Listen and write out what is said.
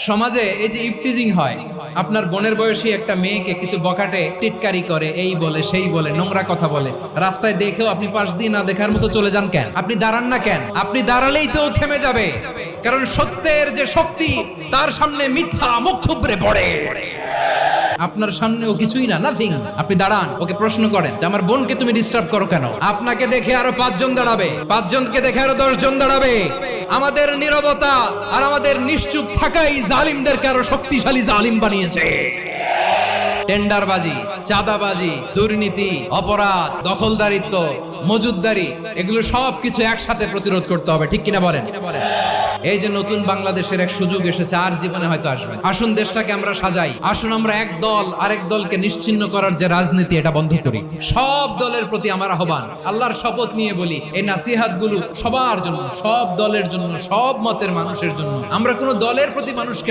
সমাজে এই যে ইফটিজিং হয়, আপনার বোনের বয়সী একটা মেয়েকে কিছু বখাটে টিটকারি করে, এই বলে সেই বলে, নোংরা কথা বলে, রাস্তায় দেখেও আপনি পাশ দিয়ে না দেখার মতো চলে যান কেন? আপনি দাঁড়ান না কেন? আপনি দাঁড়ালেই তো থেমে যাবে, কারণ সত্যের যে শক্তি তার সামনে মিথ্যা মুখ থুবড়ে পড়ে। আপনার সামনে ও কিছুই না, নাথিং। আপনি দাঁড়ান, ওকে প্রশ্ন করেন যে আমার বোনকে তুমি ডিস্টার্ব করো কেন? আপনাকে দেখে আরো 5 জন দাঁড়াবে, 5 জনকে দেখে আরো 10 জন দাঁড়াবে। আমাদের নীরবতা আর আমাদের নিশ্চুপ থাকাই জালিমদেরকে আরো শক্তিশালী জালিম বানিয়েছে। টেন্ডারবাজি, চাঁদাবাজি, দুর্নীতি, অপরাধ, দখলদারিত্ব, মজুদদারি, এগুলো সবকিছু একসাথে প্রতিরোধ করতে হবে, ঠিক কিনা বলেন? এই যে নতুন বাংলাদেশের এক সুযোগ এসেছে, আর জীবনে হয়তো আসবে। আসুন দেশটাকে আমরা সাজাই, আসুন আমরা এক দল আরেক দলকে নিশ্চিহ্ন করার যে রাজনীতি, এটা বন্ধ করি। সব দলের প্রতি আমার আহ্বান, আল্লাহর শপথ নিয়ে বলি, এই নাসিহাত গুলো সবার জন্য, সব দলের জন্য, সব মতের মানুষের জন্য। আমরা কোনো দলের প্রতি মানুষকে